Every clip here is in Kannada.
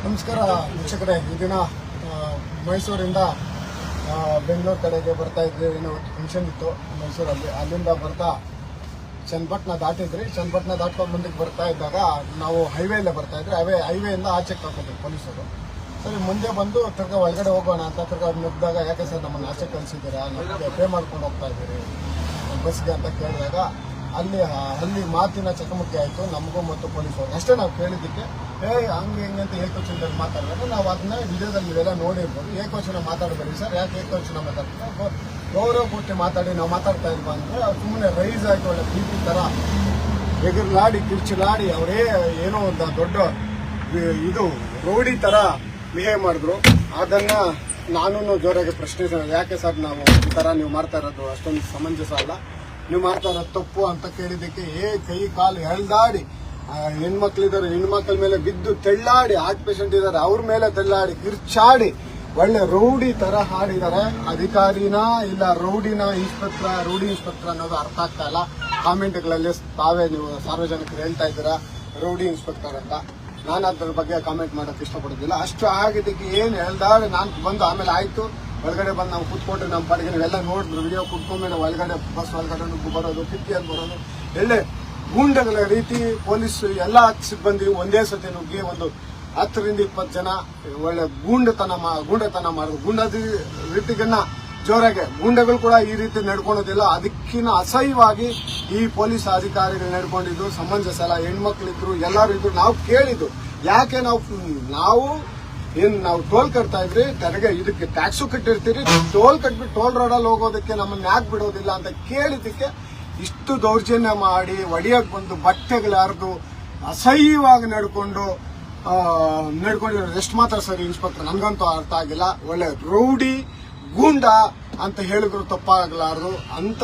ನಮಸ್ಕಾರ ವೀಕ್ಷಕರೇ. ಈ ದಿನ ಮೈಸೂರಿಂದ ಬೆಂಗಳೂರು ಕಡೆಗೆ ಬರ್ತಾ ಇದ್ವಿ. ಏನೋ ಫಂಕ್ಷನ್ ಇತ್ತು ಮೈಸೂರಲ್ಲಿ. ಅಲ್ಲಿಂದ ಬರ್ತಾ ಚನ್ನಪಟ್ಟಣ ದಾಟಿದ್ರಿ. ಚನ್ನಪಟ್ಟಣ ದಾಟ್ಕೊಂಡು ಮುಂದಕ್ಕೆ ಬರ್ತಾ ಇದ್ದಾಗ ನಾವು ಹೈವೇಲ್ಲೇ ಬರ್ತಾ ಇದ್ರಿ. ಹೈವೇಯಿಂದ ಆಚೆಗೆ ಹಾಕೋದ್ರು ಪೊಲೀಸರು. ಸರಿ ಮುಂದೆ ಬಂದು ತಿರ್ಗಾ ಒಳಗಡೆ ಹೋಗೋಣ ಅಂತ ತಿರ್ಗಾ ನುಗ್ಗಿದಾಗ, ಯಾಕೆ ಸರ್ ನಮ್ಮನ್ನು ಆಚೆ ಕಳಿಸಿದ್ದೀರಾ, ನಮಗೆ ಪೇ ಮಾಡ್ಕೊಂಡು ಹೋಗ್ತಾ ಇದ್ದೀರಿ ಬಸ್ಗೆ ಅಂತ ಕೇಳಿದಾಗ ಅಲ್ಲಿ ಮಾತಿನ ಚಕಮಕಿ ಆಯಿತು ನಮಗೂ ಮತ್ತು ಪೊಲೀಸರು. ಅಷ್ಟೇ ನಾವು ಕೇಳಿದ್ದಕ್ಕೆ ಹಂಗೆ ಹೆಂಗೆ ಅಂತ ಏಕವಚನದಲ್ಲಿ ಮಾತಾಡಿದಾಗ ನಾವು ಅದನ್ನ ವಿಡಿಯೋದಲ್ಲಿ ನೀವೆಲ್ಲ ನೋಡಿರ್ಬೋದು. ಏಕವಚನ ಮಾತಾಡಬೇಡಿ ಸರ್, ಯಾಕೆ ಏಕವಚನ ಮಾತಾಡ್ತೀವಿ, ಗೌರವ ಕೊಟ್ಟು ಮಾತಾಡಿ ನಾವು ಮಾತಾಡ್ತಾ ಇಲ್ವಾ ಅಂದರೆ ಅವ್ರು ಸುಮ್ಮನೆ ರೈಸ್ ಆಗಿ ಒಳ್ಳೆ ಪ್ರೀತಿ ಥರ ಎಗರ್ಲಾಡಿ ಕಿರ್ಚಲಾಡಿ ಅವರೇ ಏನೋ ಒಂದು ದೊಡ್ಡ ಇದು ರೌಡಿ ಥರ ಬಿಹೇವ್ ಮಾಡಿದ್ರು. ಅದನ್ನ ನಾನು ಜೋರಾಗಿ ಪ್ರಶ್ನಿಸೋಣ, ಯಾಕೆ ಸರ್ ನಾವು ಈ ಥರ ನೀವು ಮಾಡ್ತಾ ಇರೋದು ಅಷ್ಟೊಂದು ಸಮಂಜಸ ಅಲ್ಲ, ನೀವು ಮಾಡ್ತಾ ಇರೋದು ತಪ್ಪು ಅಂತ ಕೇಳಿದ್ದಕ್ಕೆ ಕೈ ಕಾಲು ಎಳ್ದಾಡಿ, ಹೆಣ್ಮಕ್ಳಿದ್ದಾರೆ ಹೆಣ್ಮಕ್ಳ ಮೇಲೆ ಬಿದ್ದು ತೆಳ್ಳಾಡಿ, ಹಾರ್ಟ್ ಪೇಷಂಟ್ ಇದ್ದಾರೆ ಅವ್ರ ಮೇಲೆ ತೆಳ್ಳಾಡಿ ಕಿರ್ಚಾಡಿ ಒಳ್ಳೆ ರೌಡಿ ತರ ಹಾಡಿದ್ದಾರೆ. ಅಧಿಕಾರಿನ ಇಲ್ಲ ರೌಡಿ ಇನ್ಸ್ಪೆಕ್ಟರ್ ಅನ್ನೋದು ಅರ್ಥ ಆಗ್ತಾ ಇಲ್ಲ. ಕಾಮೆಂಟ್ಗಳಲ್ಲಿ ತಾವೇ ನೀವು ಸಾರ್ವಜನಿಕರು ಹೇಳ್ತಾ ಇದ್ದೀರಾ ರೌಡಿ ಇನ್ಸ್ಪೆಕ್ಟರ್ ಅಂತ. ನಾನು ಅದ್ರ ಬಗ್ಗೆ ಕಾಮೆಂಟ್ ಮಾಡೋಕೆ ಇಷ್ಟಪಡೋದಿಲ್ಲ. ಅಷ್ಟು ಆಗಿದ್ದಕ್ಕೆ ಏನು ಹೇಳ್ದಾಡಿ ನಾನು ಬಂದು ಆಮೇಲೆ ಆಯ್ತು ಒಳಗಡೆ ಬಂದು ನಾವು ಕೂತ್ಕೊಂಡ್ರೆ ನಮ್ಮ ಪಾಡಿಗೆ ನಾವೆಲ್ಲ ನೋಡಿದ್ರು. ವಿಡಿಯೋ ಕುತ್ಕೊಂಡ್ಮೇಲೆ ಒಳಗಡೆ ಬಸ್ ಒಳಗಡೆ ಬರೋದು, ಕಿಟಕಿಯಲ್ಲಿ ಬರೋದು, ಎಲ್ಲೇ ಗೂಂಡಗಳ ರೀತಿ ಪೊಲೀಸ್ ಎಲ್ಲ ಸಿಬ್ಬಂದಿ ಒಂದೇ ಸತಿ ನುಗ್ಗಿ ಒಂದು 10ರಿಂದ 20 ಜನ ಒಳ್ಳೆ ಗೂಂಡತನ ಮಾಡಿದ್ರು. ಗೂಂಡದ ರೀತಿಗನ್ನ ಜೋರಾಗೆ ಗೂಂಡಗಳು ಕೂಡ ಈ ರೀತಿ ನಡ್ಕೊಳೋದಿಲ್ಲ. ಅದಕ್ಕಿಂತ ಅಸಹ್ಯವಾಗಿ ಈ ಪೊಲೀಸ್ ಅಧಿಕಾರಿಗಳು ನಡ್ಕೊಂಡಿದ್ದು ಸಮಂಜಸ ಅಲ್ಲ. ಹೆಣ್ಮಕ್ಳಿದ್ರು ಎಲ್ಲರೂ ಇದ್ರು. ನಾವು ಕೇಳಿದ್ದು ಯಾಕೆ ನಾವು ಟೋಲ್ ಕಟ್ತಾ ಇದ್ರಿ, ತೆರಿಗೆ ಇದಕ್ಕೆ ಟ್ಯಾಕ್ಸು ಕಟ್ಟಿರ್ತೀರಿ, ಟೋಲ್ ಕಟ್ಬಿಟ್ಟು ಟೋಲ್ ರೋಡಲ್ಲಿ ಹೋಗೋದಕ್ಕೆ ನಮ್ಮನ್ನ ಯಾಕೆ ಬಿಡೋದಿಲ್ಲ ಅಂತ ಕೇಳಿದ್ದಕ್ಕೆ ಇಷ್ಟು ದೌರ್ಜನ್ಯ ಮಾಡಿ ಒಡೆಯಕ್ಕೆ ಬಂದು ಬಟ್ಟೆಗಳು ಹರಿದು ಅಸಹ್ಯವಾಗಿ ನಡ್ಕೊಂಡಿರೋ ಎಷ್ಟು ಮಾತ್ರ ಸರಿ ಇನ್ಸ್ಪೆಕ್ಟರ್ ನನಗಂತೂ ಅರ್ಥ ಆಗಿಲ್ಲ. ಒಳ್ಳೆ ರೌಡಿ ಗೂಂಡ ಅಂತ ಹೇಳಿದ್ರು ತಪ್ಪಾಗಲಾರದು. ಅಂತ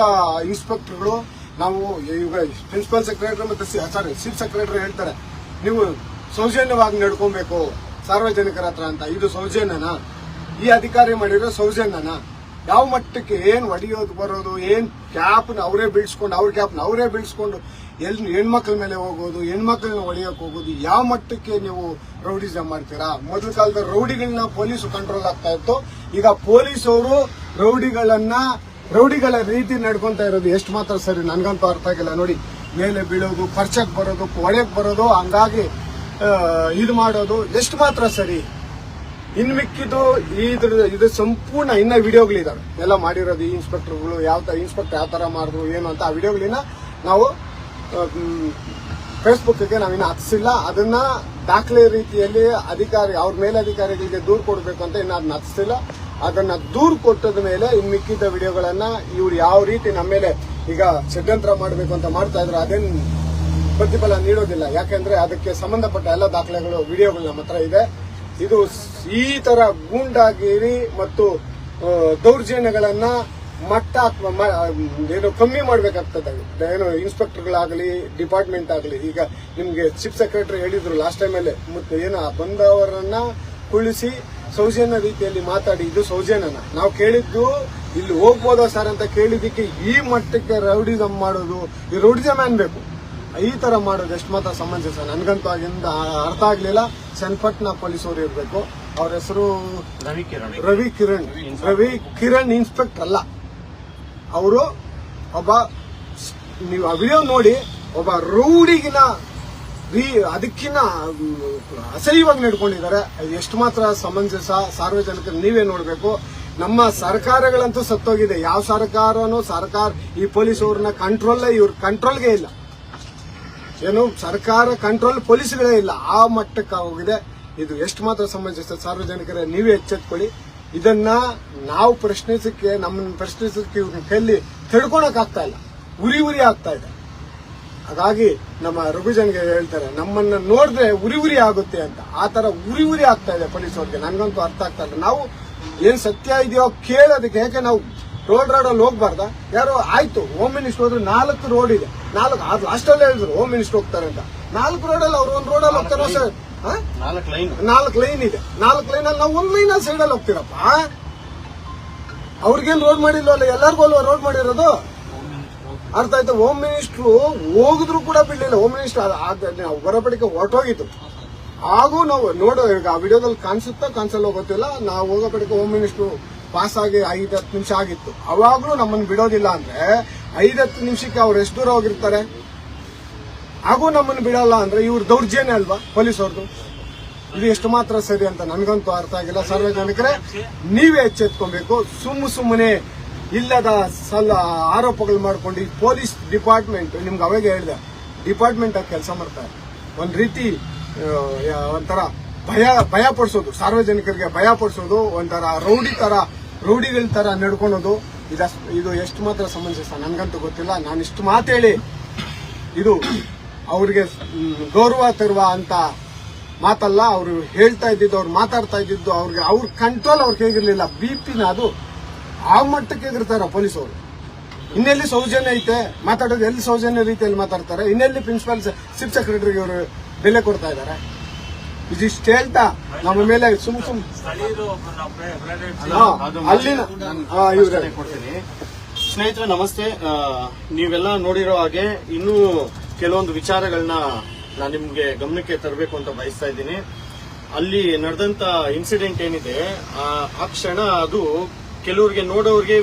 ಇನ್ಸ್ಪೆಕ್ಟರ್ಗಳು ನಾವು ಈಗ ಪ್ರಿನ್ಸಿಪಲ್ ಸೆಕ್ರೆಟರಿ ಮತ್ತೆ ಚೀಫ್ ಸೆಕ್ರೆಟರಿ ಹೇಳ್ತಾರೆ ನೀವು ಸೌಜನ್ಯವಾಗಿ ನಡ್ಕೊಬೇಕು ಸಾರ್ವಜನಿಕರ ಹತ್ರ ಅಂತ. ಇದು ಸೌಜನ್ಯನಾ? ಈ ಅಧಿಕಾರಿ ಮಾಡಿರೋ ಸೌಜನ್ಯನಾ? ಯಾವ ಮಟ್ಟಕ್ಕೆ ಏನ್ ಹೊಡೆಯೋದು ಬರೋದು, ಏನ್ ಕ್ಯಾಪ್ನ ಅವರೇ ಬೀಳ್ಸ್ಕೊಂಡು ಹೆಣ್ಮಕ್ಳ ಮೇಲೆ ಹೋಗೋದು, ಹೆಣ್ಮಕ್ಳನ್ನ ಹೊಡೆಯಕ್ ಹೋಗೋದು, ಯಾವ ಮಟ್ಟಕ್ಕೆ ನೀವು ರೌಡಿಸಮ್ ಮಾಡ್ತೀರಾ? ಮೊದಲ ಕಾಲದ ರೌಡಿಗಳನ್ನ ಪೊಲೀಸು ಕಂಟ್ರೋಲ್ ಆಗ್ತಾ ಇತ್ತು. ಈಗ ಪೊಲೀಸವರು ರೌಡಿಗಳ ರೀತಿ ನಡ್ಕೊಂತ ಇರೋದು ಎಷ್ಟು ಮಾತ್ರ ಸರಿ ನನಗಂತೂ ಅರ್ಥ ಆಗಿಲ್ಲ. ನೋಡಿ, ಮೇಲೆ ಬೀಳೋದು, ಪರ್ಚಕ್ ಬರೋದು, ಹೊಡೆಯಕ್ ಬರೋದು, ಹಂಗಾಗಿ ಇದು ಮಾಡೋದು ಎಷ್ಟು ಮಾತ್ರ ಸರಿ? ಇನ್ ಮಿಕ್ಕಿದ್ದು ಇದು ಸಂಪೂರ್ಣ ಇನ್ನ ವಿಡಿಯೋಗಳಿದಾವೆ ಎಲ್ಲ ಮಾಡಿರೋದು. ಈ ಇನ್ಸ್ಪೆಕ್ಟರ್ಗಳು ಇನ್ಸ್ಪೆಕ್ಟರ್ ಯಾವ ತರ ಮಾಡಿದ್ರು ಏನು ಅಂತ ಆ ವಿಡಿಯೋಗಳನ್ನ ನಾವು ಫೇಸ್ಬುಕ್ಗೆ ನಾವಿನ್ನ ಹತ್ತಿಸಿಲ್ಲ. ಅದನ್ನ ದಾಖಲೆ ರೀತಿಯಲ್ಲಿ ಅವ್ರ ಮೇಲಧಿಕಾರಿಗಳಿಗೆ ದೂರು ಕೊಡಬೇಕು ಅಂತ ಇನ್ನ ಅದನ್ನ ಹತ್ತಿಸಿಲ್ಲ. ಅದನ್ನ ದೂರು ಕೊಟ್ಟದ ಮೇಲೆ ಇನ್ ಮಿಕ್ಕಿದ್ದ ವಿಡಿಯೋಗಳನ್ನ ಇವ್ರು ಯಾವ ರೀತಿ ನಮ್ಮ ಮೇಲೆ ಈಗ ಷಡ್ಯಂತ್ರ ಮಾಡಬೇಕು ಅಂತ ಮಾಡ್ತಾ ಇದ್ರು ಅದೇನು ಪ್ರತಿಫಲ ನೀಡೋದಿಲ್ಲ. ಯಾಕೆಂದ್ರೆ ಅದಕ್ಕೆ ಸಂಬಂಧಪಟ್ಟ ಎಲ್ಲ ದಾಖಲೆಗಳು ವಿಡಿಯೋಗಳು ನಮ್ಮ ಹತ್ರ ಇದೆ. ಇದು ಈ ತರ ಗೂಂಡಾಗಿರಿ ಮತ್ತು ದೌರ್ಜನ್ಯಗಳನ್ನ ಏನು ಕಮ್ಮಿ ಮಾಡ್ಬೇಕಾಗ್ತದೆ. ಏನು ಇನ್ಸ್ಪೆಕ್ಟರ್ಗಳಾಗಲಿ ಡಿಪಾರ್ಟ್ಮೆಂಟ್ ಆಗಲಿ. ಈಗ ನಿಮ್ಗೆ ಚೀಫ್ ಸೆಕ್ರೆಟರಿ ಹೇಳಿದ್ರು ಲಾಸ್ಟ್ ಟೈಮ್ ಅಲ್ಲಿ, ಮತ್ತೆ ಏನು ಬಂದವರನ್ನ ಕುಳಿಸಿ ಸೌಜನ್ಯ ರೀತಿಯಲ್ಲಿ ಮಾತಾಡಿ ಇದು ಸೌಜನ್ಯನ ನಾವು ಕೇಳಿದ್ದು. ಇಲ್ಲಿ ಹೋಗ್ಬೋದಾ ಸರ್ ಅಂತ ಕೇಳಿದ್ದಕ್ಕೆ ಈ ಮಟ್ಟಕ್ಕೆ ರೌಡಿಸಮ್ ಮಾಡೋದು, ಈ ರೌಡಿಸಮ್ ಅನ್ಬೇಕು ಈ ತರ ಮಾಡೋದು ಎಷ್ಟು ಮಾತ್ರ ಸಮಂಜಸ ನನ್ಗಂತೂ ಆಗಿಂದ ಅರ್ಥ ಆಗ್ಲಿಲ್ಲ. ಚನ್ನಪಟ್ಟಣ ಪೊಲೀಸರು ಇರಬೇಕು. ಅವ್ರ ಹೆಸರು ರವಿ ಕಿರಣ್ ಇನ್ಸ್ಪೆಕ್ಟರ್ ಅಲ್ಲ ಅವರು. ನೀವು ಆ ವಿಡಿಯೋ ನೋಡಿ, ಒಬ್ಬ ರೌಡಿಗಿನ ಅದಕ್ಕಿಂತ ಅಸಹ್ಯವಾಗಿ ನಡ್ಕೊಂಡಿದ್ದಾರೆ. ಎಷ್ಟು ಮಾತ್ರ ಸಮಂಜಸ ಸಾರ್ವಜನಿಕರು ನೀವೇ ನೋಡ್ಬೇಕು. ನಮ್ಮ ಸರ್ಕಾರಗಳಂತೂ ಸತ್ತೋಗಿದೆ. ಯಾವ ಸರ್ಕಾರ ಈ ಪೊಲೀಸವ್ರನ್ನ ಇವ್ರ ಕಂಟ್ರೋಲ್ಗೆ ಇಲ್ಲ. ಏನು ಸರ್ಕಾರ ಕಂಟ್ರೋಲ್ ಪೊಲೀಸ್ಗಳೇ ಇಲ್ಲ, ಆ ಮಟ್ಟಕ್ಕೆ ಹೋಗಿದೆ. ಇದು ಎಷ್ಟು ಮಾತ್ರ ಸಮಂಜಸ? ಸಾರ್ವಜನಿಕರೇ ನೀವೇ ಎಚ್ಚೆತ್ಕೊಳ್ಳಿ. ಇದನ್ನ ನಾವು ನಮ್ಮನ್ನ ಪ್ರಶ್ನಿಸಕ್ಕೆ ಇವ್ರನ್ನ ಕೈಲಿ ತಿಳ್ಕೊಳಕ್ ಆಗ್ತಾ ಇಲ್ಲ, ಉರಿ ಆಗ್ತಾ ಇದೆ. ಹಾಗಾಗಿ ನಮ್ಮ ರಘುಜನ್ಗೆ ಹೇಳ್ತಾರೆ ನಮ್ಮನ್ನ ನೋಡಿದ್ರೆ ಉರಿ ಆಗುತ್ತೆ ಅಂತ. ಆ ತರ ಉರಿ ಆಗ್ತಾ ಇದೆ ಪೊಲೀಸವ್ರಿಗೆ. ನನ್ಗಂತೂ ಅರ್ಥ ಆಗ್ತಾ ಇಲ್ಲ. ನಾವು ಏನ್ ಸತ್ಯ ಇದೆಯೋ ಕೇಳೋದಕ್ಕೆ ಯಾಕೆ ನಾವು ಟೋಲ್ ರೋಡಲ್ಲಿ ಹೋಗ್ಬಾರ್ದ? ಯಾರೋ ಆಯ್ತು ಹೋಮ್ ಮಿನಿಸ್ಟರ್ ಹೋದ್ರೆ 4 ರೋಡ್ ಇದೆ, 4 ಲಾಸ್ಟಲ್ಲೇ ಹೇಳಿದ್ರು ಹೋಮ್ ಮಿನಿಸ್ಟರ್ ಹೋಗ್ತಾರೆ ಅಂತ. 4 ರೋಡಲ್ಲಿ ಅವ್ರು ಒಂದು ರೋಡಲ್ಲಿ ಹೋಗ್ತಾರೋ ಸರ್? 4 ಲೈನ್ ಇದೆ. 4 ಲೈನಲ್ಲಿ ನಾವು ಒಂದು ಲೈನಲ್ಲಿ ಸೈಡಲ್ಲಿ ಹೋಗ್ತೀರಪ್ಪ. ಅವ್ರಿಗೇನು ರೋಡ್ ಮಾಡಿಲ್ವಲ್ಲ, ಎಲ್ಲರಿಗೂ ಅಲ್ವಾ ರೋಡ್ ಮಾಡಿರೋದು? ಅರ್ಥ ಆಯ್ತು. ಹೋಮ್ ಮಿನಿಸ್ಟ್ರು ಹೋಗಿದ್ರು ಕೂಡ ಬಿಡ್ಲಿಲ್ಲ. ಹೋಮ್ ಮಿನಿಸ್ಟರ್ ಹೊರಪಡಿಕೆ ಹೊರಟೋಗಿತ್ತು. ಹಾಗೂ ನಾವು ನೋಡೋ ಈಗ ಆ ವಿಡಿಯೋದಲ್ಲಿ ಕಾಣಿಸಲ್ಲೋ ಗೊತ್ತಿಲ್ಲ. ನಾವು ಹೋಗೋ ಕಡೆಗೆ ಹೋಮ್ ಮಿನಿಸ್ಟರ್ ಪಾಸ್ ಆಗಿ 5-10 ನಿಮಿಷ ಆಗಿತ್ತು. ಅವಾಗ್ಲೂ ನಮ್ಮನ್ನು ಬಿಡೋದಿಲ್ಲ ಅಂದ್ರೆ 5-10 ನಿಮಿಷಕ್ಕೆ ಅವ್ರು ಎಷ್ಟು ದೂರ ಹೋಗಿರ್ತಾರೆ. ಹಾಗೂ ನಮ್ಮನ್ನು ಬಿಡಲ್ಲ ಅಂದ್ರೆ ಇವ್ರ ದೌರ್ಜನ್ಯ ಅಲ್ವಾ ಪೊಲೀಸ್ ಅವ್ರದ್ದು? ಇದು ಎಷ್ಟು ಮಾತ್ರ ಸರಿ ಅಂತ ನನ್ಗಂತೂ ಅರ್ಥ ಆಗಿಲ್ಲ. ಸಾರ್ವಜನಿಕರೇ ನೀವೇ ಎಚ್ಚೆತ್ಕೊಬೇಕು. ಸುಮ್ಮನೆ ಇಲ್ಲದ ಆರೋಪಗಳು ಮಾಡ್ಕೊಂಡು ಪೊಲೀಸ್ ಡಿಪಾರ್ಟ್ಮೆಂಟ್, ನಿಮ್ಗೆ ಅವಾಗ ಹೇಳಿದೆ, ಡಿಪಾರ್ಟ್ಮೆಂಟ್ ಆಗಿ ಕೆಲಸ ಮಾಡ್ತಾರೆ. ಒಂದ್ ರೀತಿ ಒಂಥರ ಭಯ ಪಡಿಸೋದು, ಸಾರ್ವಜನಿಕರಿಗೆ ಭಯ ಪಡಿಸೋದು, ಒಂಥರ ರೌಡಿಗಳ ತರ ನಡ್ಕೊಳೋದು. ಇದು ಎಷ್ಟು ಮಾತ್ರ ಸಮಂಜಸ ನನ್ಗಂತೂ ಗೊತ್ತಿಲ್ಲ. ನಾನು ಇಷ್ಟು ಮಾತೇಳಿ ಇದು ಅವ್ರಿಗೆ ಗೌರವ ತರುವ ಅಂತ ಮಾತಲ್ಲ. ಅವರು ಹೇಳ್ತಾ ಇದ್ದಿದ್ದು, ಅವ್ರು ಮಾತಾಡ್ತಾ ಇದ್ದಿದ್ದು, ಅವ್ರಿಗೆ ಅವ್ರ ಕಂಟ್ರೋಲ್ ಅವ್ರಿಗೆ ಹೇಗಿರ್ಲಿಲ್ಲ. ಬಿಪಿನ ಅದು ಆ ಮಟ್ಟಕ್ಕೆ ಹೇಗಿರ್ತಾರ ಪೊಲೀಸ್ ಅವರು. ಇನ್ನೆಲ್ಲಿ ಸೌಜನ್ಯ ಐತೆ ಮಾತಾಡೋದು? ಎಲ್ಲಿ ಸೌಜನ್ಯ ರೀತಿಯಲ್ಲಿ ಮಾತಾಡ್ತಾರೆ? ಇನ್ನೆಲ್ಲಿ ಪ್ರಿನ್ಸಿಪಾಲ್ ಚೀಫ್ ಸೆಕ್ರೆಟರಿಗೆ ಅವರು ಬೆಲೆ ಕೊಡ್ತಾ ಇದ್ದಾರೆ? ಇದಿಷ್ಟು ಹೇಳ್ತಾ ನಮ್ಮ ಮೇಲೆ ಕೊಡ್ತೀನಿ. ಸ್ನೇಹಿತರೆ ನಮಸ್ತೆ. ನೀವೆಲ್ಲ ನೋಡಿರೋ ಹಾಗೆ ಇನ್ನೂ ಕೆಲವೊಂದು ವಿಚಾರಗಳನ್ನ ನಾನು ನಿಮ್ಗೆ ಗಮನಕ್ಕೆ ತರಬೇಕು ಅಂತ ಬಯಸ್ತಾ ಇದ್ದೀನಿ. ಅಲ್ಲಿ ನಡೆದಂತ ಇನ್ಸಿಡೆಂಟ್ ಏನಿದೆ ಆ ಕ್ಷಣ ಅದು ಕೆಲವರಿಗೆ ನೋಡೋರಿಗೆ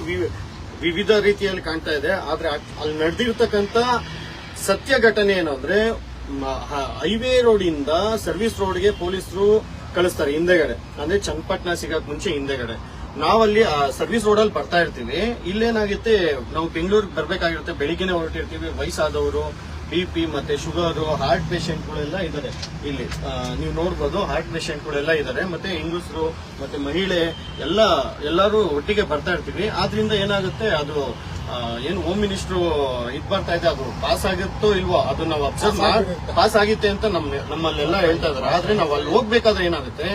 ವಿವಿಧ ರೀತಿಯಲ್ಲಿ ಕಾಣ್ತಾ ಇದೆ. ಆದ್ರೆ ಅಲ್ಲಿ ನಡೆದಿರ್ತಕ್ಕಂಥ ಸತ್ಯ ಘಟನೆ ಏನು ಅಂದ್ರೆ, ಹೈವೇ ರೋಡ್ ಇಂದ ಸರ್ವಿಸ್ ರೋಡ್ಗೆ ಪೊಲೀಸರು ಕಳಿಸ್ತಾರೆ ಹಿಂದೆಗಡೆ, ಅಂದ್ರೆ ಚನ್ನಪಟ್ಟಣ ಸಿಗಕ್ ಮುಂಚೆ ಹಿಂದೆಗಡೆ. ನಾವಲ್ಲಿ ಸರ್ವಿಸ್ ರೋಡ್ ಅಲ್ಲಿ ಬರ್ತಾ ಇರ್ತೀವಿ. ಇಲ್ಲೇನಾಗುತ್ತೆ, ನಾವು ಬೆಂಗಳೂರಿಗೆ ಬರ್ಬೇಕಾಗಿರುತ್ತೆ, ಬೆಳಿಗ್ಗೆನೆ ಹೊರಟಿರ್ತೀವಿ. ವಯಸ್ಸಾದವರು, BP ಮತ್ತೆ ಶುಗರ್, ಹಾರ್ಟ್ ಪೇಷಂಟ್ಗಳೆಲ್ಲ ಇದ್ದಾರೆ ಇಲ್ಲಿ. ನೀವು ನೋಡ್ಬೋದು, ಹಾರ್ಟ್ ಪೇಷಂಟ್ಗಳೆಲ್ಲ ಇದ್ದಾರೆ. ಮತ್ತೆ ಹೆಂಗಸರು ಮತ್ತೆ ಮಹಿಳೆ ಎಲ್ಲರೂ ಒಟ್ಟಿಗೆ ಬರ್ತಾ ಇರ್ತೀವಿ. ಆದ್ರಿಂದ ಏನಾಗುತ್ತೆ, ಅದು ಏನು ಹೋಮ್ ಮಿನಿಸ್ಟರ್ ಬರ್ತಾ ಇದೆ, ಅದು ಪಾಸ್ ಆಗುತ್ತೋ ಇಲ್ವೋ ಅದು ನಾವು ಅಬ್ಸರ್ವ್ ಪಾಸ್ ಆಗಿತ್ತೆ ಅಂತ ನಮ್ಮಲ್ಲೆಲ್ಲ ಹೇಳ್ತಾ ಇದಾರೆ. ಆದ್ರೆ ನಾವು ಅಲ್ಲಿ ಹೋಗ್ಬೇಕಾದ್ರೆ ಏನಾಗುತ್ತೆ,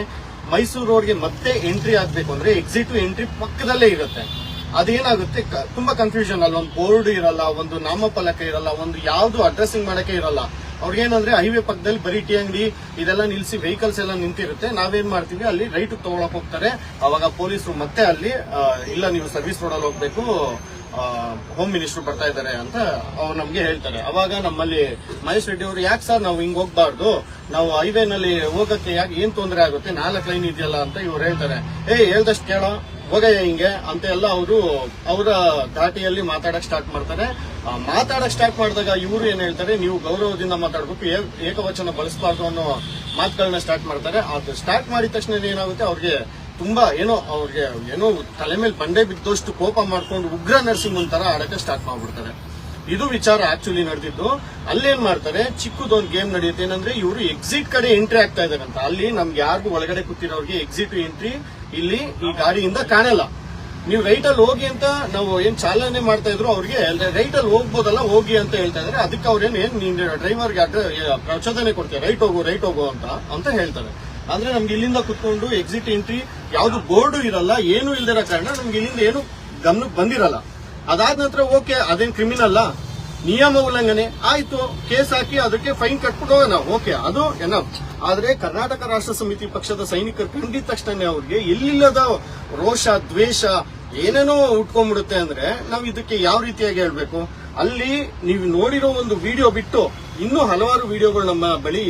ಮೈಸೂರು ರೋಡ್ಗೆ ಮತ್ತೆ ಎಂಟ್ರಿ ಆಗ್ಬೇಕು ಅಂದ್ರೆ ಎಕ್ಸಿಟ್ ಎಂಟ್ರಿ ಪಕ್ಕದಲ್ಲೇ ಇರುತ್ತೆ. ಅದೇನಾಗುತ್ತೆ, ತುಂಬಾ ಕನ್ಫ್ಯೂಷನ್. ಅಲ್ಲಿ ಒಂದು ಬೋರ್ಡ್ ಇರಲ್ಲ, ಒಂದು ನಾಮಫಲಕ ಇರಲ್ಲ, ಒಂದು ಯಾವ್ದು ಅಡ್ರೆಸಿಂಗ್ ಮಾಡಕ್ಕೆ ಇರಲ್ಲ. ಅವ್ರಿಗೇನಂದ್ರೆ ಹೈವೇ ಪಕ್ಕದಲ್ಲಿ ಬರೀ ಟೀ ಅಂಗಡಿ ಇದೆಲ್ಲ ನಿಲ್ಸಿ ವೆಹಿಕಲ್ಸ್ ಎಲ್ಲ ನಿಂತಿರುತ್ತೆ. ನಾವೇನ್ ಮಾಡ್ತೀವಿ, ಅಲ್ಲಿ ರೈಟ್ ತಗೊಳಕ್ ಹೋಗ್ತಾರೆ. ಅವಾಗ ಪೊಲೀಸರು ಮತ್ತೆ ಅಲ್ಲಿ ಇಲ್ಲ ನೀವು ಸರ್ವಿಸ್ ರೋಡಲ್ಲಿ ಹೋಗ್ಬೇಕು, ಹೋಮ್ ಮಿನಿಸ್ಟರ್ ಬರ್ತಾ ಇದ್ದಾರೆ ಅಂತ ಅವ್ರು ನಮ್ಗೆ ಹೇಳ್ತಾರೆ. ಅವಾಗ ನಮ್ಮಲ್ಲಿ ಮಹೇಶ್ ರೆಡ್ಡಿ ಅವರು, ಯಾಕೆ ಸರ್ ನಾವು ಹಿಂಗ್ ಹೋಗ್ಬಾರ್ದು, ನಾವು ಹೈವೇನಲ್ಲಿ ಹೋಗಕ್ಕೆ ಯಾಕೆ ಏನ್ ತೊಂದರೆ ಆಗುತ್ತೆ, 4 ಲೈನ್ ಇದೆಯಲ್ಲ ಅಂತ ಇವ್ರು ಹೇಳ್ತಾರೆ. ಹೇಳ್ದಷ್ಟು ಕೇಳೋ ಹೋಗಯ್ಯ ಹಿಂಗೆ ಅಂತ ಎಲ್ಲ ಅವರ ಧಾಟಿಯಲ್ಲಿ ಮಾತಾಡಕ್ ಸ್ಟಾರ್ಟ್ ಮಾಡ್ತಾರೆ. ಮಾತಾಡಕ್ ಸ್ಟಾರ್ಟ್ ಮಾಡಿದಾಗ ಇವರು ಏನ್ ಹೇಳ್ತಾರೆ, ನೀವು ಗೌರವದಿಂದ ಮಾತಾಡ್ಬೇಕು, ಏಕವಚನ ಬಳಸಬಾರ್ದು ಅನ್ನೋ ಮಾತುಗಳನ್ನ ಸ್ಟಾರ್ಟ್ ಮಾಡ್ತಾರೆ. ಅದು ಸ್ಟಾರ್ಟ್ ಮಾಡಿದ ತಕ್ಷಣ ಏನಾಗುತ್ತೆ, ಅವ್ರಿಗೆ ತುಂಬಾ ಏನೋ ತಲೆ ಮೇಲೆ ಬಂಡೆ ಬಿದ್ದಷ್ಟು ಕೋಪ ಮಾಡ್ಕೊಂಡು ಉಗ್ರ ನರಸಿಂಹನ್ ತರ ಆಡಕ್ಕೆ ಸ್ಟಾರ್ಟ್ ಮಾಡ್ಬಿಡ್ತಾರೆ. ಇದು ವಿಚಾರ ಆಕ್ಚುಲಿ ನಡೆದಿದ್ದು. ಅಲ್ಲೇನ್ ಮಾಡ್ತಾರೆ, ಚಿಕ್ಕದೊಂದು ಗೇಮ್ ನಡೆಯುತ್ತೆ. ಏನಂದ್ರೆ ಇವರು ಎಕ್ಸಿಟ್ ಕಡೆ ಎಂಟ್ರಿ ಆಗ್ತಾ ಇದಾರಂತ. ಅಲ್ಲಿ ನಮ್ಗೆ ಯಾರಿಗೂ ಒಳಗಡೆ ಕೂತಿರೋರಿಗೆ ಎಕ್ಸಿಟ್ ಎಂಟ್ರಿ ಇಲ್ಲಿ ಈ ಗಾಡಿಯಿಂದ ಕಾಣಲ್ಲ. ನೀವು ರೈಟ್ ಅಲ್ಲಿ ಹೋಗಿ ಅಂತ ನಾವು ಏನ್ ಚಾಲನೆ ಮಾಡ್ತಾ ಇದ್ರು, ಅವ್ರಿಗೆ ರೈಟ್ ಅಲ್ಲಿ ಹೋಗ್ಬೋದಲ್ಲ ಹೋಗಿ ಅಂತ ಹೇಳ್ತಾ ಇದ್ರೆ, ಅದಕ್ಕೆ ಅವ್ರೇನ್ ಡ್ರೈವರ್ಗೆ ಪ್ರಚೋದನೆ ಕೊಡ್ತಾರೆ, ರೈಟ್ ಹೋಗು ಅಂತ ಹೇಳ್ತಾರೆ. ಅಂದ್ರೆ ನಮ್ಗೆ ಇಲ್ಲಿಂದ ಕುತ್ಕೊಂಡು ಎಕ್ಸಿಟ್ ಎಂಟ್ರಿ ಯಾವ್ದು ಬೋರ್ಡು ಇರಲ್ಲ, ಏನು ಇಲ್ದಿರೋ ಕಾರಣ ನಮ್ಗೆ ಇಲ್ಲಿಂದ ಏನು ಗಮನಕ್ಕೆ ಬಂದಿರಲ್ಲ. ಅದಾದ ನಂತರ ಓಕೆ, ಅದೇನ್ ಕ್ರಿಮಿನಲ್ ನಿಯಮ ಉಲ್ಲಂಘನೆ ಆಯ್ತು, ಕೇಸ್ ಹಾಕಿ ಅದಕ್ಕೆ ಫೈನ್ ಕಟ್ಬಿಟ್ಟು ನಾವು ಓಕೆ, ಅದು ಏನೋ. ಆದ್ರೆ ಕರ್ನಾಟಕ ರಾಷ್ಟ್ರ ಸಮಿತಿ ಪಕ್ಷದ ಸೈನಿಕರು ಕಂಡಿದ ತಕ್ಷಣ ಅವ್ರಿಗೆ ಎಲ್ಲಿಲ್ಲದ ರೋಷ, ದ್ವೇಷ ಏನೇನೋ ಉಟ್ಕೊಂಡ್ಬಿಡುತ್ತೆ. ಅಂದ್ರೆ ನಾವು ಇದಕ್ಕೆ ಯಾವ ರೀತಿಯಾಗಿ ಹೇಳ್ಬೇಕು? ಅಲ್ಲಿ ನೀವು ನೋಡಿರೋ ಒಂದು ವಿಡಿಯೋ ಬಿಟ್ಟು ಇನ್ನೂ ಹಲವಾರು ವಿಡಿಯೋಗಳು ನಮ್ಮ ಬಳಿ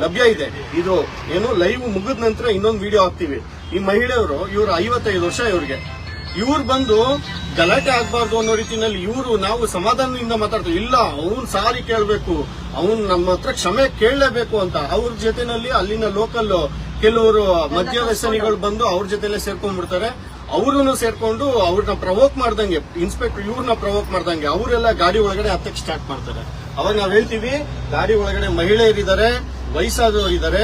ಲಭ್ಯ ಇದೆ. ಇದು ಏನು ಲೈವ್ ಮುಗಿದ ನಂತರ ಇನ್ನೊಂದು ವಿಡಿಯೋ ಹಾಕ್ತಿವಿ. ಈ ಮಹಿಳೆಯವರು, ಇವರು 55 ವರ್ಷ, ಇವ್ರು ಬಂದು ಗಲಾಟೆ ಆಗ್ಬಾರ್ದು ಅನ್ನೋ ರೀತಿಯಲ್ಲಿ ನಾವು ಸಮಾಧಾನದಿಂದ ಮಾತಾಡ್ತೀವಿ. ಇಲ್ಲ, ಅವ್ನ್ ಸಾರಿ ಕೇಳಬೇಕು, ಅವ್ನ್ ನಮ್ಮ ಹತ್ರ ಕ್ಷಮೆ ಕೇಳಲೇಬೇಕು ಅಂತ. ಅವ್ರ ಜೊತೆನಲ್ಲಿ ಅಲ್ಲಿನ ಲೋಕಲ್ ಕೆಲವರು ಮದ್ಯ ವ್ಯಸನಿಗಳು ಬಂದು ಅವ್ರ ಜೊತೆಲೆ ಸೇರ್ಕೊಂಡ್ಬಿಡ್ತಾರೆ. ಅವ್ರನ್ನು ಸೇರ್ಕೊಂಡು ಅವ್ರನ್ನ ಪ್ರವೋಕ್ ಮಾಡ್ದಂಗೆ, ಇನ್ಸ್ಪೆಕ್ಟರ್ ಇವ್ರನ್ನ ಪ್ರವೋಕ್ ಮಾಡ್ದಂಗೆ ಅವರೆಲ್ಲ ಗಾಡಿ ಒಳಗಡೆ ಹತ್ತಕ್ಕೆ ಸ್ಟಾರ್ಟ್ ಮಾಡ್ತಾರೆ. ಅವಾಗ ನಾವ್ ಹೇಳ್ತೀವಿ, ಗಾಡಿ ಒಳಗಡೆ ಮಹಿಳೆಯರಿದ್ದಾರೆ, ವಯಸ್ಸಾದವರು ಇದ್ದಾರೆ,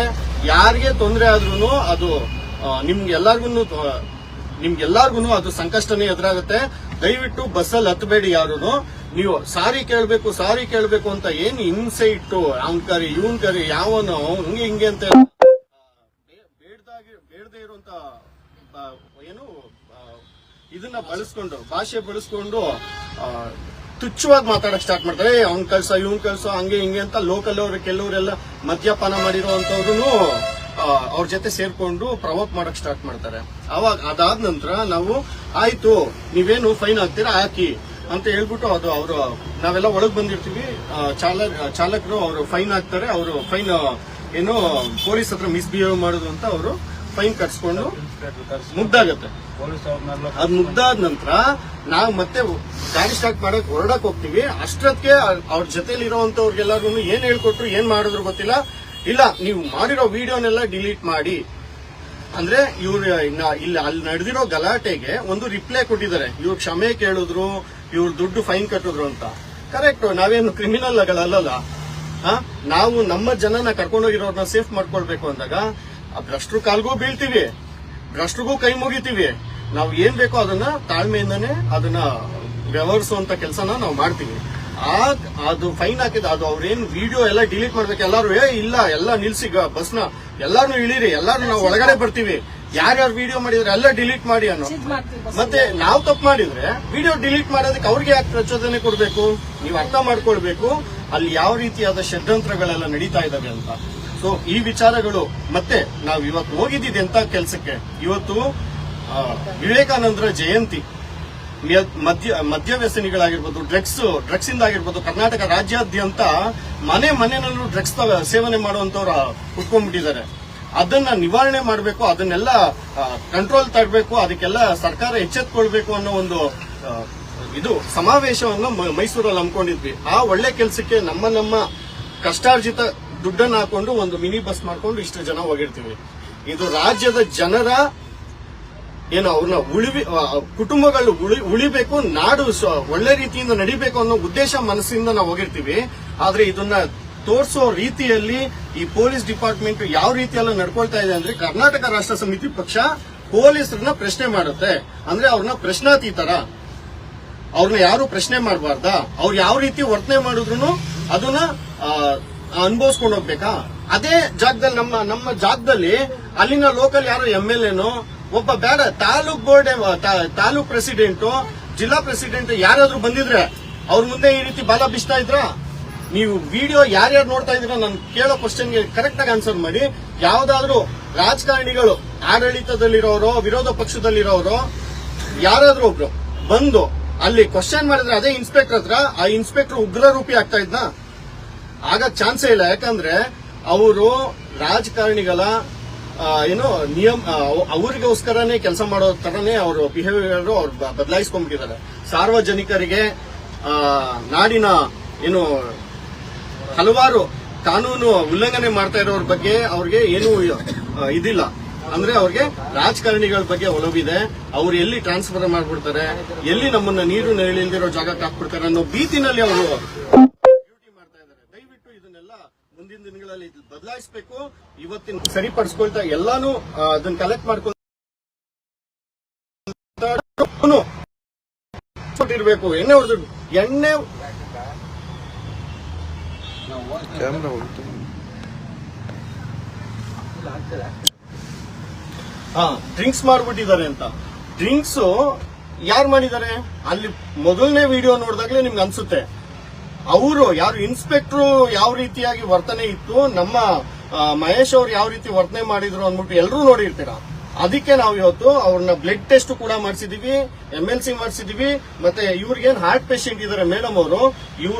ಯಾರಿಗೆ ತೊಂದರೆ ಆದ್ರೂ ಅದು ನಿಮ್ಗೆಲ್ಲಾರ್ಗು ಅದು ಸಂಕಷ್ಟನೇ ಎದುರಾಗುತ್ತೆ. ದಯವಿಟ್ಟು ಬಸ್ಸಲ್ಲಿ ಹತ್ತಬೇಡಿ. ಯಾರು ನೀವು ಸಾರಿ ಕೇಳಬೇಕು ಅಂತ ಏನ್ ಹಿಂಸೆ ಇಟ್ಟು ಅವ್ನ್ ಕರಿ ಇವನ್ ಕರಿ ಯಾವನು ಹಿಂಗೆ ಅಂತ ಬೇಡದೇ ಇರುವಂತ ಏನು ಇದನ್ನ ಭಾಷೆ ಬಳಸ್ಕೊಂಡು ತುಚ್ಛವಾಗಿ ಮಾತಾಡಕ್ ಸ್ಟಾರ್ಟ್ ಮಾಡ್ತಾರೆ. ಅವ್ನ್ ಕಳ್ಸ ಇವನ್ ಕಳ್ಸೋ ಹಂಗೆ ಹಿಂಗೆ ಅಂತ ಲೋಕಲ್ ಅವ್ರು ಕೆಲವರೆಲ್ಲ ಮದ್ಯಪಾನ ಮಾಡಿರೋಂಥವ್ರು ಅವ್ರ ಜೊತೆ ಸೇರ್ಕೊಂಡು ಪ್ರವೋಕ್ ಮಾಡಕ್ ಸ್ಟಾರ್ಟ್ ಮಾಡ್ತಾರೆ. ಅವಾಗ ಅದಾದ ನಂತರ ನಾವು ಆಯ್ತು ನೀವೇನು ಫೈನ್ ಹಾಕ್ತೀರಾ ಹಾಕಿ ಅಂತ ಹೇಳ್ಬಿಟ್ಟು ನಾವೆಲ್ಲ ಒಳಗ್ ಬಂದಿರ್ತೀವಿ. ಚಾಲಕರು ಅವರು ಫೈನ್ ಹಾಕ್ತಾರೆ. ಅವರು ಫೈನ್ ಏನೋ ಪೊಲೀಸ್ ಹತ್ರ ಮಿಸ್ಬಿಹೇವ್ ಮಾಡಿದ್ರು ಅಂತ ಅವರು ಫೈನ್ ಕಟ್ಸ್ಕೊಂಡು ಮುಗ್ದಾಗತ್ತೆ. ಅದ್ ಮುಗ್ದಾದ ನಂತರ ನಾವು ಮತ್ತೆ ಗಾಡಿ ಸ್ಟಾರ್ಟ್ ಮಾಡಕ್ ಹೊರಡಕ್ ಹೋಗ್ತೀವಿ. ಅಷ್ಟೊತ್ತಿಗೆ ಅವ್ರ ಜೊತೆಲಿ ಇರೋಂತವ್ರಿಗೆಲ್ಲರಿಗೂ ಏನ್ ಹೇಳ್ಕೊಟ್ರು, ಏನ್ ಮಾಡಿದ್ರು ಗೊತ್ತಿಲ್ಲ. ಇಲ್ಲ, ನೀವು ಮಾಡಿರೋ ವಿಡಿಯೋನೆಲ್ಲ ಡಿಲೀಟ್ ಮಾಡಿ ಅಂದ್ರೆ ಇವ್ರು ಇಲ್ಲಿ ಅಲ್ಲಿ ನಡೆದಿರೋ ಗಲಾಟೆಗೆ ಒಂದು ರಿಪ್ಲೈ ಕೊಟ್ಟಿದ್ದಾರೆ. ಇವ್ರು ಕ್ಷಮೆ ಕೇಳಿದ್ರು, ಇವ್ರು ದುಡ್ಡು ಫೈನ್ ಕಟ್ಟಿದ್ರು ಅಂತ. ಕರೆಕ್ಟ್, ನಾವೇನು ಕ್ರಿಮಿನಲ್ಗಳಲ್ಲ. ನಾವು ನಮ್ಮ ಜನನ ಕರ್ಕೊಂಡೋಗಿರೋರ್ನ ಸೇಫ್ ಮಾಡ್ಕೊಳ್ಬೇಕು ಅಂದಾಗ ಭ್ರಷ್ಟರು ಕಾಲ್ಗೂ ಬೀಳ್ತೀವಿ, ಭ್ರಷ್ಟರಿಗೂ ಕೈ ಮುಗಿತೀವಿ. ನಾವು ಏನ್ ಬೇಕೋ ಅದನ್ನ ತಾಳ್ಮೆಯಿಂದಾನೆ ಅದನ್ನ ವ್ಯವಹರಿಸುವಂತ ಕೆಲಸನ ನಾವು ಮಾಡ್ತೀವಿ. ಅದು ಫೈನ್ ಹಾಕಿದ ಅದು ಅವ್ರೇನ್ ವಿಡಿಯೋ ಎಲ್ಲ ಡಿಲೀಟ್ ಮಾಡ್ಬೇಕು. ಎಲ್ಲಾರು ಇಲ್ಲ ಎಲ್ಲ ನಿಲ್ಸಿ ಬಸ್ನ ಎಲ್ಲಾರು ಇಳಿರಿ, ಎಲ್ಲಾರು ನಾವು ಒಳಗಡೆ ಬರ್ತೀವಿ, ಯಾರ್ಯಾರು ವಿಡಿಯೋ ಮಾಡಿದ್ರೆ ಎಲ್ಲ ಡಿಲೀಟ್ ಮಾಡಿ ಅನ್ನೋ. ಮತ್ತೆ ನಾವು ತಪ್ಪು ಮಾಡಿದ್ರೆ ವಿಡಿಯೋ ಡಿಲೀಟ್ ಮಾಡೋದಕ್ಕೆ ಅವ್ರಿಗೆ ಯಾಕೆ ಪ್ರಚೋದನೆ ಕೊಡ್ಬೇಕು? ನೀವು ಅರ್ಥ ಮಾಡ್ಕೊಳ್ಬೇಕು ಅಲ್ಲಿ ಯಾವ ರೀತಿಯಾದ ಷಡ್ಯಂತ್ರಗಳೆಲ್ಲ ನಡೀತಾ ಇದಾವೆ ಅಂತ. ಸೊ ಈ ವಿಚಾರಗಳು ಮತ್ತೆ ನಾವು ಇವತ್ತು ಹೋಗಿದ್ದಿದೆ ಎಂತ ಕೆಲಸಕ್ಕೆ. ಇವತ್ತು ವಿವೇಕಾನಂದರ ಜಯಂತಿ. ಮದ್ಯ ವ್ಯಸನಿಗಳಾಗಿರ್ಬೋದು, ಡ್ರಗ್ಸ್ ಇಂದ ಆಗಿರ್ಬೋದು, ಕರ್ನಾಟಕ ರಾಜ್ಯಾದ್ಯಂತ ಮನೆಯಲ್ಲೂ ಡ್ರಗ್ಸ್ ಸೇವನೆ ಮಾಡುವಂತವ್ರು ಕುತ್ಕೊಂಡ್ಬಿಟ್ಟಿದ್ದಾರೆ. ಅದನ್ನ ನಿವಾರಣೆ ಮಾಡಬೇಕು, ಅದನ್ನೆಲ್ಲ ಕಂಟ್ರೋಲ್ ತರಬೇಕು, ಅದಕ್ಕೆಲ್ಲ ಸರ್ಕಾರ ಎಚ್ಚೆತ್ಕೊಳ್ಬೇಕು ಅನ್ನೋ ಒಂದು ಇದು ಸಮಾವೇಶವನ್ನು ಮೈಸೂರಲ್ಲಿ ಹಮ್ಮಿಕೊಂಡಿದ್ವಿ. ಆ ಒಳ್ಳೆ ಕೆಲಸಕ್ಕೆ ನಮ್ಮ ಕಷ್ಟಾರ್ಜಿತ ದುಡ್ಡನ್ನು ಹಾಕೊಂಡು ಒಂದು ಮಿನಿ ಬಸ್ ಮಾಡ್ಕೊಂಡು ಇಷ್ಟು ಜನ ಹೋಗಿರ್ತೀವಿ. ಇದು ರಾಜ್ಯದ ಜನರ ಏನು ಅವ್ರನ್ನ ಕುಟುಂಬಗಳು ಉಳಿಬೇಕು, ನಾಡು ಒಳ್ಳೆ ರೀತಿಯಿಂದ ನಡಿಬೇಕು ಅನ್ನೋ ಉದ್ದೇಶ ಮನಸ್ಸಿಂದ ನಾವು ಹೋಗಿರ್ತೀವಿ. ಆದ್ರೆ ಇದನ್ನ ತೋರಿಸೋ ರೀತಿಯಲ್ಲಿ ಈ ಪೊಲೀಸ್ ಡಿಪಾರ್ಟ್ಮೆಂಟ್ ಯಾವ ರೀತಿಯೆಲ್ಲ ನಡ್ಕೊಳ್ತಾ ಇದೆ ಅಂದ್ರೆ, ಕರ್ನಾಟಕ ರಾಷ್ಟ್ರ ಸಮಿತಿ ಪಕ್ಷ ಪೊಲೀಸರನ್ನ ಪ್ರಶ್ನೆ ಮಾಡುತ್ತೆ. ಅಂದ್ರೆ ಅವ್ರನ್ನ ಪ್ರಶ್ನಾತೀತರ, ಅವ್ರನ್ನ ಯಾರು ಪ್ರಶ್ನೆ ಮಾಡಬಾರ್ದ, ಅವ್ರು ಯಾವ ರೀತಿ ವರ್ತನೆ ಮಾಡಿದ್ರು ಅದನ್ನ ಅನುಭವಿಸ್ಕೊಂಡು ಹೋಗ್ಬೇಕಾ? ಅದೇ ಜಾಗದಲ್ಲಿ ನಮ್ಮ ಜಾಗದಲ್ಲಿ ಅಲ್ಲಿನ ಲೋಕಲ್ ಯಾರು MLA ಒಬ್ಬ ಬೇಡ ತಾಲೂಕ್ ಬೋರ್ಡ್ ತಾಲೂಕ್ ಪ್ರೆಸಿಡೆಂಟ್, ಜಿಲ್ಲಾ ಪ್ರೆಸಿಡೆಂಟ್ ಯಾರಾದ್ರೂ ಬಂದಿದ್ರೆ ಅವ್ರ ಮುಂದೆ ಈ ರೀತಿ ಬಾಲ ಬಿಸ್ತಾ ಇದ್ರ? ನೀವು ವಿಡಿಯೋ ಯಾರ್ಯಾರು ನೋಡ್ತಾ ಇದ್ರ ನಾನು ಕೇಳೋ ಕ್ವಶನ್ಗೆ ಕರೆಕ್ಟ್ ಆಗಿ ಆನ್ಸರ್ ಮಾಡಿ. ಯಾವ್ದಾದ್ರು ರಾಜಕಾರಣಿಗಳು ಆಡಳಿತದಲ್ಲಿರೋರು, ವಿರೋಧ ಪಕ್ಷದಲ್ಲಿರೋರು ಯಾರಾದ್ರೂ ಒಬ್ರು ಬಂದು ಅಲ್ಲಿ ಕ್ವಶನ್ ಮಾಡಿದ್ರೆ ಅದೇ ಇನ್ಸ್ಪೆಕ್ಟರ್ ಹತ್ರ ಆ ಇನ್ಸ್ಪೆಕ್ಟರ್ ಉಗ್ರ ರೂಪಿ ಆಗ್ತಾ ಇದ್ನ? ಆಗಕ್ ಚಾನ್ಸೇ ಇಲ್ಲ. ಯಾಕಂದ್ರೆ ಅವರು ರಾಜಕಾರಣಿಗಳ ಏನೋ ನಿಯಮ ಅವ್ರಿಗೋಸ್ಕರನೇ ಕೆಲಸ ಮಾಡೋ ತರನೇ ಅವರು ಬಿಹೇವಿಯರ್ ಅವ್ರು ಬದಲಾಯಿಸ್ಕೊಂಡ್ಬಿಟ್ಟಿದ್ದಾರೆ. ಸಾರ್ವಜನಿಕರಿಗೆ ನಾಡಿನ ಏನು ಹಲವಾರು ಕಾನೂನು ಉಲ್ಲಂಘನೆ ಮಾಡ್ತಾ ಇರೋರ ಬಗ್ಗೆ ಅವ್ರಿಗೆ ಏನು ಇದಿಲ್ಲ. ಅಂದ್ರೆ ಅವ್ರಿಗೆ ರಾಜಕಾರಣಿಗಳ ಬಗ್ಗೆ ಒಲವಿದೆ. ಅವ್ರು ಎಲ್ಲಿ ಟ್ರಾನ್ಸ್ಫರ್ ಮಾಡ್ಬಿಡ್ತಾರೆ, ಎಲ್ಲಿ ನಮ್ಮನ್ನ ನೀರು ನೆರಳಿಲ್ದಿರೋ ಜಾಗಕ್ಕೆ ಹಾಕ್ಬಿಡ್ತಾರೆ ಅನ್ನೋ ಭೀತಿನಲ್ಲಿ ಅವರು ಡ್ಯೂಟಿ ಮಾಡ್ತಾ ಇದ್ದಾರೆ. ದಯವಿಟ್ಟು ಇದನ್ನೆಲ್ಲ ಮುಂದಿನ ದಿನಗಳಲ್ಲಿ ಬದಲಾಯಿಸಬೇಕು. ಇವತ್ತಿನ ಸರಿಪಡಿಸ್ಕೊಳ್ತಾ ಎಲ್ಲಾನು ಅದನ್ನ ಕಲೆಕ್ಟ್ ಮಾಡ್ಕೊಂಡು ಇರ್ಬೇಕು. ಎಣ್ಣೆ ಹೊಡೆದು ಎಣ್ಣೆ ಡ್ರಿಂಕ್ಸ್ ಮಾಡ್ಬಿಟ್ಟಿದ್ದಾರೆ ಅಂತ. ಡ್ರಿಂಕ್ಸ್ ಯಾರು ಮಾಡಿದ್ದಾರೆ? ಅಲ್ಲಿ ಮೊದಲನೇ ವಿಡಿಯೋ ನೋಡಿದಾಗಲೇ ನಿಮ್ಗೆ ಅನ್ಸುತ್ತೆ ಅವರು ಯಾರು ಇನ್ಸ್ಪೆಕ್ಟರ್ ಯಾವ ರೀತಿಯಾಗಿ ವರ್ತನೆ ಇತ್ತು, ನಮ್ಮ ಮಹೇಶ್ ಅವ್ರು ಯಾವ ರೀತಿ ವರ್ತನೆ ಮಾಡಿದ್ರು ಅಂದ್ಬಿಟ್ಟು ಎಲ್ಲರೂ ನೋಡಿರ್ತೀರಾ. ಅದಕ್ಕೆ ನಾವು ಇವತ್ತು ಅವ್ರನ್ನ ಬ್ಲಡ್ ಟೆಸ್ಟ್ ಕೂಡ ಮಾಡಿಸಿದೀವಿ, MLC ಮಾಡಿಸಿದೀವಿ. ಮತ್ತೆ ಇವ್ರಿಗೇನ್ ಹಾರ್ಟ್ ಪೇಷಂಟ್ ಇದಾರೆ ಮೇಡಮ್ ಅವರು,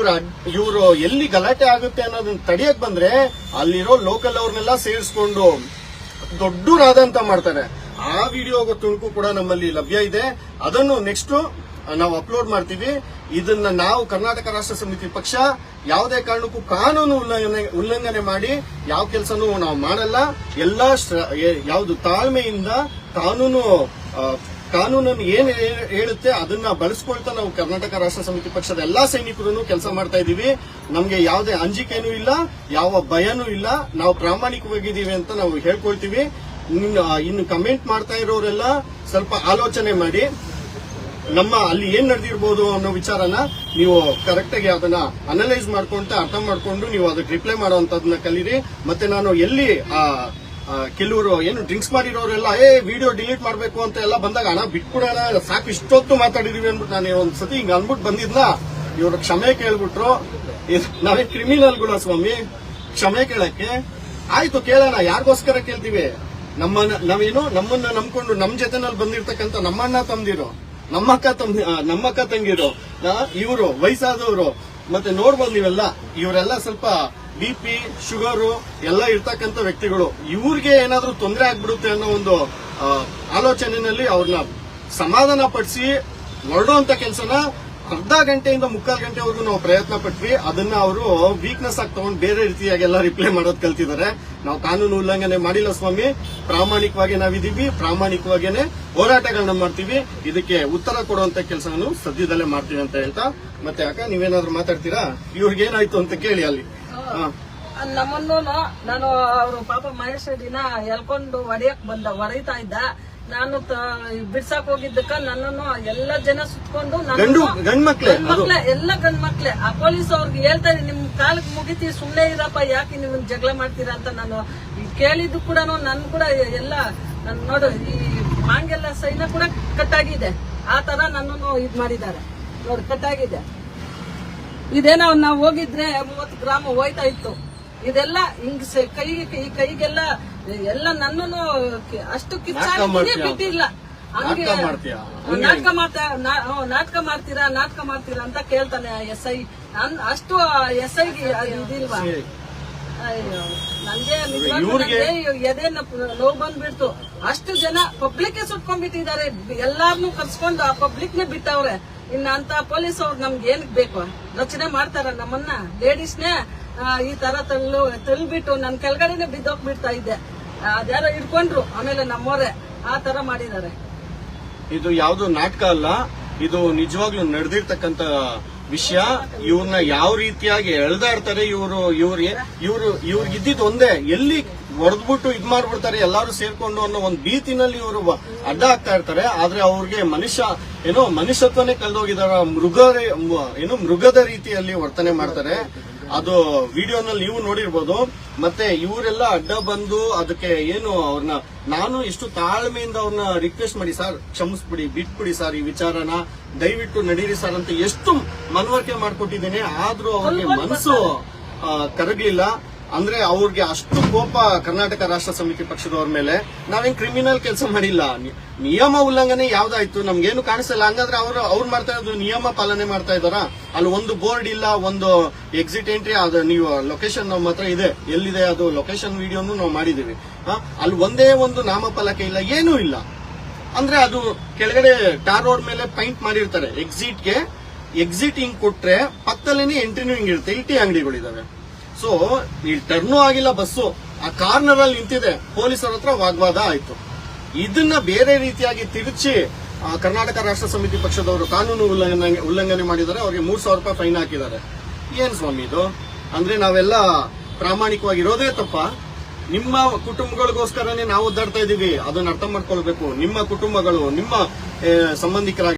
ಇವರು ಎಲ್ಲಿ ಗಲಾಟೆ ಆಗುತ್ತೆ ಅನ್ನೋದನ್ನ ತಡೆಯಕ್ ಬಂದ್ರೆ ಅಲ್ಲಿರೋ ಲೋಕಲ್ ಅವ್ರನ್ನೆಲ್ಲ ಸೇರಿಸ್ಕೊಂಡು ದೊಡ್ಡ ರಾಧ ಅಂತ ಮಾಡ್ತಾರೆ. ಆ ವಿಡಿಯೋ ತುಣುಕು ಕೂಡ ನಮ್ಮಲ್ಲಿ ಲಭ್ಯ ಇದೆ. ಅದನ್ನು ನೆಕ್ಸ್ಟ್ ನಾವು ಅಪ್ಲೋಡ್ ಮಾಡ್ತೀವಿ. ಇದನ್ನ ನಾವು ಕರ್ನಾಟಕ ರಾಷ್ಟ್ರ ಸಮಿತಿ ಪಕ್ಷ ಯಾವುದೇ ಕಾರಣಕ್ಕೂ ಕಾನೂನು ಉಲ್ಲಂಘನೆ ಮಾಡಿ ಯಾವ ಕೆಲಸನೂ ನಾವು ಮಾಡಲ್ಲ. ಎಲ್ಲಾ ಯಾವುದು ತಾಳ್ಮೆಯಿಂದ ಕಾನೂನನ್ನು ಏನ್ ಹೇಳುತ್ತೆ ಅದನ್ನ ಬಳಸ್ಕೊಳ್ತಾ ನಾವು ಕರ್ನಾಟಕ ರಾಷ್ಟ್ರ ಸಮಿತಿ ಪಕ್ಷದ ಎಲ್ಲಾ ಸೈನಿಕರು ಕೆಲಸ ಮಾಡ್ತಾ ಇದೀವಿ. ನಮ್ಗೆ ಯಾವುದೇ ಅಂಜಿಕೆನೂ ಇಲ್ಲ, ಯಾವ ಭಯನೂ ಇಲ್ಲ. ನಾವು ಪ್ರಾಮಾಣಿಕವಾಗಿದ್ದೀವಿ ಅಂತ ನಾವು ಹೇಳ್ಕೊಳ್ತೀವಿ. ಇನ್ನು ಕಮೆಂಟ್ ಮಾಡ್ತಾ ಇರೋರೆಲ್ಲ ಸ್ವಲ್ಪ ಆಲೋಚನೆ ಮಾಡಿ, ನಮ್ಮ ಅಲ್ಲಿ ಏನ್ ನಡೆದಿರ್ಬೋದು ಅನ್ನೋ ವಿಚಾರನ ನೀವು ಕರೆಕ್ಟ್ ಆಗಿ ಅದನ್ನ ಅನಲೈಸ್ ಮಾಡ್ಕೊಂತ ಅರ್ಥ ಮಾಡ್ಕೊಂಡು ನೀವು ಅದಕ್ಕೆ ರಿಪ್ಲೈ ಮಾಡುವಂತದನ್ನ ಕಲೀರಿ. ಮತ್ತೆ ನಾನು ಎಲ್ಲಿ ಕೆಲವರು ಏನು ಡ್ರಿಂಕ್ಸ್ ಮಾಡಿರೋರೆಲ್ಲ ವಿಡಿಯೋ ಡಿಲೀಟ್ ಮಾಡ್ಬೇಕು ಅಂತ ಎಲ್ಲ ಬಂದಾಗ ಹಣ ಬಿಟ್ಬಿಡೋಣ ಸಾಕು ಇಷ್ಟೊತ್ತು ಮಾತಾಡಿದೀವಿ ಅಂದ್ಬಿಟ್ಟು ನಾನು ಒಂದ್ಸತಿ ಹಿಂಗ ಅನ್ಬಿಟ್ಟು ಬಂದಿದ್ನ. ಇವ್ರು ಕ್ಷಮೆ ಕೇಳ್ಬಿಟ್ರು. ನಾವೇ ಕ್ರಿಮಿನಲ್ಗಳು ಸ್ವಾಮಿ, ಕ್ಷಮೆ ಕೇಳಕ್ಕೆ ಆಯ್ತು ಕೇಳೋಣ. ಯಾರಿಗೋಸ್ಕರ ಕೇಳ್ತೀವಿ? ನಮ್ಮನ್ನ ನಂಬ್ಕೊಂಡು ನಮ್ ಜೊತೆನಲ್ಲಿ ಬಂದಿರ್ತಕ್ಕಂಥ ನಮ್ಮಣ್ಣ ತಮ್ದಿರು, ನಮ್ಮಕ್ಕ ತಂಗಿರು, ಇವರು ವಯಸ್ಸಾದವರು, ಮತ್ತೆ ನೋಡ್ಬೋದು ನೀವೆಲ್ಲ ಇವರೆಲ್ಲ ಸ್ವಲ್ಪ BP, ಶುಗರು ಎಲ್ಲ ಇರ್ತಕ್ಕಂಥ ವ್ಯಕ್ತಿಗಳು. ಇವ್ರಿಗೆ ಏನಾದ್ರೂ ತೊಂದರೆ ಆಗ್ಬಿಡುತ್ತೆ ಅನ್ನೋ ಒಂದು ಆಲೋಚನೆಯಲ್ಲಿ ಅವ್ರನ್ನ ಸಮಾಧಾನ ಪಡಿಸಿ ಹೊರಡುವಂತ ಕೆಲಸನ ಅರ್ಧ ಗಂಟೆಯಿಂದ 3/4 ಗಂಟೆವರೆಗೂ ನಾವು ಪ್ರಯತ್ನ ಪಟ್ವಿ. ಅದನ್ನ ಅವರು ವೀಕ್ನೆಸ್ ಆಗಿ ತಗೊಂಡು ಬೇರೆ ರೀತಿಯಾಗೆಲ್ಲ ರಿಪ್ಲೈ ಮಾಡೋದು ಕಲ್ತಿದ್ದಾರೆ. ನಾವು ಕಾನೂನು ಉಲ್ಲಂಘನೆ ಮಾಡಿಲ್ಲ ಸ್ವಾಮಿ, ಪ್ರಾಮಾಣಿಕವಾಗಿ ನಾವಿದೀವಿ, ಪ್ರಾಮಾಣಿಕವಾಗೇನೆ ಹೋರಾಟಗಳನ್ನ ಮಾಡ್ತೀವಿ, ಇದಕ್ಕೆ ಉತ್ತರ ಕೊಡುವಂತ ಕೆಲಸವನ್ನು ಸದ್ಯದಲ್ಲೇ ಮಾಡ್ತೀವಿ ಅಂತ ಹೇಳ್ತಾ, ಮತ್ತೆ ಅಕ್ಕ ನೀವೇನಾದ್ರೂ ಮಾತಾಡ್ತೀರಾ? ಇವ್ರಿಗೆ ಏನಾಯ್ತು ಅಂತ ಕೇಳಿ ಅಲ್ಲಿ. ನಮ್ಮನ್ನು ನಾನು ಅವರು ಪಾಪ ಮಹೇಶ್ ರೆಡ್ಡಿನ ಎಲ್ಕೊಂಡು ಹೊಡೆಯ್ತಾ ಇದ್ದ. ನಾನು ಬಿಡ್ಸಾಕ್ ಹೋಗಿದ್ದಕ್ಕ ನನ್ನನ್ನು ಎಲ್ಲ ಜನ ಸುತ್ಕೊಂಡು ಗಂಡ್ಮಕ್ಳೆ ಎಲ್ಲ ಗಂಡ್ಮಕ್ಳೆ ಆ ಪೊಲೀಸ್ ಅವ್ರಿಗೆ ಹೇಳ್ತಾರೆ, ನಿಮ್ ಕಾಲಕ್ಕೆ ಮುಗಿತಿ, ಸುಮ್ನೆ ಇರಪ್ಪ, ಯಾಕೆ ನೀವು ಜಗಳ ಮಾಡ್ತೀರಾ ಅಂತ ನಾನು ಕೇಳಿದ್ದು ಕೂಡ ನನ್ ಕೂಡ ಎಲ್ಲ ನನ್ ನೋಡು ಈ ಮಾಂಗೆಲ್ಲ ಸೈನ ಕೂಡ ಕಟ್ಟಾಗಿದೆ. ಆ ತರ ನನ್ನನ್ನು ಇದ್ ಮಾಡಿದ್ದಾರೆ ನೋಡಿ, ಕಟ್ಟಾಗಿದೆ. ಇದೇನೋ ನಾವು ಹೋಗಿದ್ರೆ 30 ಗ್ರಾಮ ಹೋಯ್ತಾ ಇತ್ತು. ಇದೆಲ್ಲ ಹಿಂಗ್ ಕೈಗೆಲ್ಲ ಎಲ್ಲ ನನ್ನನ್ನು ಅಷ್ಟು ಕಿಚ್ಚಾಗಿ ಬಿಟ್ಟಿಲ್ಲ. ಹಂಗೆ ನಾಟಕ ಮಾಡ್ತೀರಾ ಅಂತ ಕೇಳ್ತಾನೆ SI. ಅಷ್ಟು SIಗೆ ಇದಿಲ್ವಾ? ಅಯ್ಯೋ, ನಂಗೆ ಎದೆ ನೋವು ಬಂದ್ಬಿಡ್ತು. ಅಷ್ಟು ಜನ ಪಬ್ಲಿಕ್ ಸುಟ್ಕೊಂಡ್ಬಿಟ್ಟಿದ್ದಾರೆ. ಎಲ್ಲಾರ್ನು ಕರ್ಸ್ಕೊಂಡು ಆ ಪಬ್ಲಿಕ್ ನೇ ಬಿಟ್ಟವ್ರೆ. ಇನ್ನ ಅಂತ ಪೊಲೀಸ್ ಅವ್ರು ನಮ್ಗೆ ಏನಕ್ ಬೇಕು? ರಚನೆ ಮಾಡ್ತಾರ ನಮ್ಮನ್ನ, ಲೇಡೀಸ್ನೇ ಈ ತರ ತಳ್ಬಿಟ್ಟು ನನ್ ಕೆಳಗಡೆನೆ ಬಿದ್ದೋಗ್ಬಿಡ್ತಾ ಇದ್ದೆ. ಅದ್ಯಾರೋ ಹಿಡ್ಕೊಂಡ್ರು, ಆಮೇಲೆ ನಮ್ಮೋರೆ ಆ ತರ ಮಾಡಿದ್ದಾರೆ. ಇದು ಯಾವ್ದು ನಾಟಕ ಅಲ್ಲ, ಇದು ನಿಜವಾಗ್ಲೂ ನಡೆದಿರ್ತಕ್ಕಂತ ವಿಷಯ. ಇವ್ರನ್ನ ಯಾವ ರೀತಿಯಾಗಿ ಎಳ್ದಾಡ್ತಾರೆ ಇವ್ರಿಗಿದ್ದಿದ್ ಒಂದೇ, ಎಲ್ಲಿ ಹೊಡೆದ್ಬಿಟ್ಟು ಇದ್ ಮಾಡ್ಬಿಡ್ತಾರೆ ಎಲ್ಲಾರು ಸೇರ್ಕೊಂಡು ಅನ್ನೋ ಒಂದು ಭೀತಿನಲ್ಲಿ ಇವರು ಅಡ್ಡ ಆಗ್ತಾ ಇರ್ತಾರೆ. ಆದ್ರೆ ಅವ್ರಿಗೆ ಮನುಷ್ಯತ್ವನೇ ಕಳೆದೋಗಿದಾರ. ಮೃಗದ ರೀತಿಯಲ್ಲಿ ವರ್ತನೆ ಮಾಡ್ತಾರೆ. ಅದು ವಿಡಿಯೋನಲ್ಲಿ ನೀವು ನೋಡಿರ್ಬೋದು. ಮತ್ತೆ ಇವರೆಲ್ಲ ಅಡ್ಡ ಬಂದು ಅದಕ್ಕೆ ಅವ್ರನ್ನ ನಾನು ಎಷ್ಟು ತಾಳ್ಮೆಯಿಂದ ಅವ್ರನ್ನ ರಿಕ್ವೆಸ್ಟ್ ಮಾಡಿ, ಸರ್ ಕ್ಷಮಿಸ್ಬಿಡಿ, ಬಿಟ್ಬಿಡಿ ಸರ್, ಈ ವಿಚಾರನ ದಯವಿಟ್ಟು ನಡೀರಿ ಸರ್ ಅಂತ ಎಷ್ಟು ಮನವರಿಕೆ ಮಾಡ್ಕೊಟ್ಟಿದ್ದೇನೆ. ಆದ್ರೂ ಅವ್ರಿಗೆ ಮನಸ್ಸು ಕರಗ್ಲಿಲ್ಲ. ಅಂದ್ರೆ ಅವ್ರಿಗೆ ಅಷ್ಟು ಕೋಪ ಕರ್ನಾಟಕ ರಾಷ್ಟ್ರ ಸಮಿತಿ ಪಕ್ಷದವ್ರ ಮೇಲೆ. ನಾವೇನ್ ಕ್ರಿಮಿನಲ್ ಕೆಲಸ ಮಾಡಿಲ್ಲ, ನಿಯಮ ಉಲ್ಲಂಘನೆ ಯಾವ್ದಾಯ್ತು ನಮ್ಗೇನು ಕಾಣಿಸ್ತಿಲ್ಲ. ಹಂಗಾದ್ರೆ ಅವ್ರು ಮಾಡ್ತಾ ಇರೋದು ನಿಯಮ ಪಾಲನೆ ಮಾಡ್ತಾ ಇದಾರ? ಅಲ್ಲಿ ಒಂದು ಬೋರ್ಡ್ ಇಲ್ಲ, ಒಂದು ಎಕ್ಸಿಟ್ ಎಂಟ್ರಿ, ಅದು ನೀವು ಲೊಕೇಶನ್ ನಮ್ಮ ಹತ್ರ ಇದೆ, ಎಲ್ಲಿದೆ ಅದು ಲೊಕೇಶನ್ ವಿಡಿಯೋನು ನಾವು ಮಾಡಿದೀವಿ. ಅಲ್ಲಿ ಒಂದೇ ಒಂದು ನಾಮಫಲಕ ಇಲ್ಲ, ಏನೂ ಇಲ್ಲ. ಅಂದ್ರೆ ಅದು ಕೆಳಗಡೆ ಟಾರ್ ರೋಡ್ ಮೇಲೆ ಪೈಂಟ್ ಮಾಡಿರ್ತಾರೆ. ಎಕ್ಸಿಟ್ ಹಿಂಗ್ ಕೊಟ್ರೆ ಪಕ್ಕದಲ್ಲೇನೆ ಎಂಟ್ರಿನೂ ಹಿಂಗಿರುತ್ತೆ. ಇಲ್ಲಿ ಟೀ ಅಂಗಡಿಗಳಿದಾವೆ. ಸೊ ಇಲ್ಲಿ ಟರ್ನು ಆಗಿಲ್ಲ ಬಸ್ಸು, ಆ ಕಾರ್ನರ್ ಅಲ್ಲಿ ನಿಂತಿದೆ. ಪೊಲೀಸರ ಹತ್ರ ವಾಗ್ವಾದ ಆಯ್ತು. ಇದನ್ನ ಬೇರೆ ರೀತಿಯಾಗಿ ತಿರುಚಿ ಕರ್ನಾಟಕ ರಾಷ್ಟ್ರ ಸಮಿತಿ ಪಕ್ಷದವರು ಕಾನೂನು ಉಲ್ಲಂಘನೆ ಮಾಡಿದ್ದಾರೆ. ಅವ್ರಿಗೆ 3,000 ರೂಪಾಯಿ ಫೈನ್ ಹಾಕಿದ್ದಾರೆ. ಏನ್ ಸ್ವಾಮಿ ಇದು? ಅಂದ್ರೆ ನಾವೆಲ್ಲ ಪ್ರಾಮಾಣಿಕವಾಗಿರೋದೇ ತಪ್ಪ? ನಿಮ್ಮ ಕುಟುಂಬಗಳಿಗೋಸ್ಕರನೇ ನಾವು ಒದ್ದಾಡ್ತಾ ಇದೀವಿ, ಅದನ್ನ ಅರ್ಥ ಮಾಡ್ಕೊಳ್ಬೇಕು. ನಿಮ್ಮ ಕುಟುಂಬಗಳು, ನಿಮ್ಮ ಸಂಬಂಧಿಕರಾಗಿ